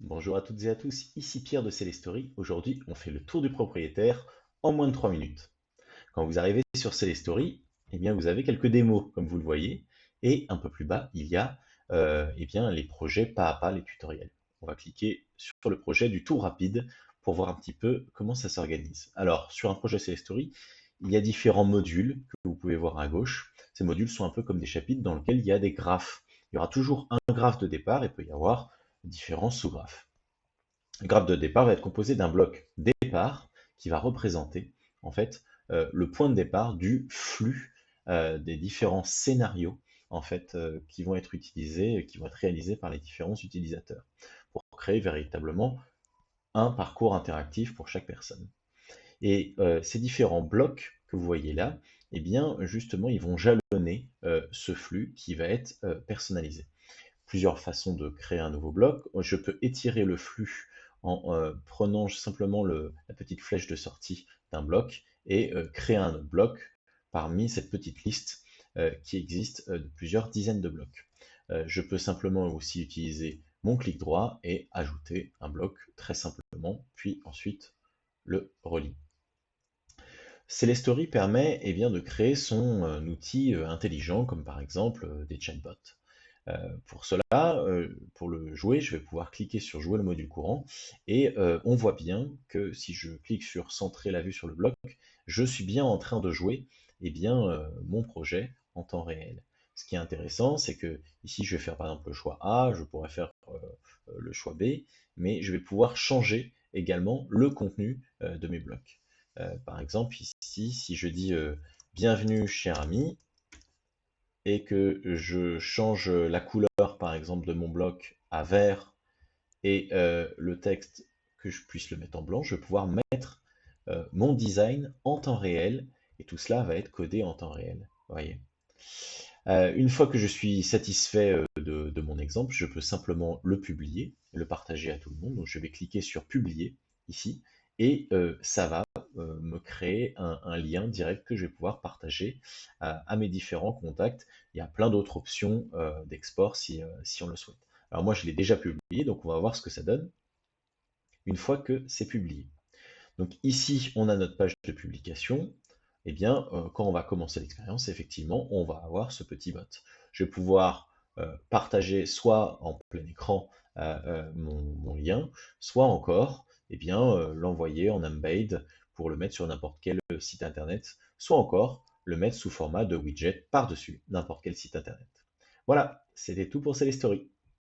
Bonjour à toutes et à tous, ici Pierre de Celestory. Aujourd'hui, on fait le tour du propriétaire en moins de 3 minutes. Quand vous arrivez sur Celestory, eh bien, vous avez quelques démos, comme vous le voyez, et un peu plus bas, il y a eh bien, les projets pas à pas, les tutoriels. On va cliquer sur le projet du tour rapide pour voir un petit peu comment ça s'organise. Alors, sur un projet Celestory, il y a différents modules que vous pouvez voir à gauche. Ces modules sont un peu comme des chapitres dans lesquels il y a des graphes. Il y aura toujours un graphe de départ et peut y avoir différents sous-graphes. Le graphe de départ va être composé d'un bloc départ qui va représenter en fait le point de départ du flux des différents scénarios en fait qui vont être utilisés, qui vont être réalisés par les différents utilisateurs pour créer véritablement un parcours interactif pour chaque personne. Et ces différents blocs que vous voyez là, eh bien justement ils vont jalonner ce flux qui va être personnalisé. Plusieurs façons de créer un nouveau bloc. Je peux étirer le flux en prenant simplement la petite flèche de sortie d'un bloc et créer un autre bloc parmi cette petite liste qui existe de plusieurs dizaines de blocs. Je peux simplement aussi utiliser mon clic droit et ajouter un bloc très simplement, puis ensuite le relie. Celestory permet bien, de créer son outil intelligent, comme par exemple des chatbots. Pour cela, pour le jouer, je vais pouvoir cliquer sur jouer le module courant et on voit bien que si je clique sur centrer la vue sur le bloc, je suis bien en train de jouer mon projet en temps réel. Ce qui est intéressant, c'est que ici je vais faire par exemple le choix A, je pourrais faire le choix B, mais je vais pouvoir changer également le contenu de mes blocs. Par exemple ici, si je dis bienvenue cher ami, et que je change la couleur, par exemple, de mon bloc à vert et le texte, que je puisse le mettre en blanc, je vais pouvoir mettre mon design en temps réel et tout cela va être codé en temps réel. Voyez. Une fois que je suis satisfait de mon exemple, je peux simplement le publier, le partager à tout le monde. Donc je vais cliquer sur publier ici et ça va me créer un lien direct que je vais pouvoir partager à mes différents contacts. Il y a plein d'autres options d'export si on le souhaite. Alors moi je l'ai déjà publié, donc on va voir ce que ça donne une fois que c'est publié. Donc ici on a notre page de publication. Eh bien, quand on va commencer l'expérience, effectivement, on va avoir ce petit bot. Je vais pouvoir partager soit en plein écran mon lien, soit encore l'envoyer en embed pour le mettre sur n'importe quel site internet, soit encore le mettre sous format de widget par-dessus n'importe quel site internet. Voilà, c'était tout pour cette story.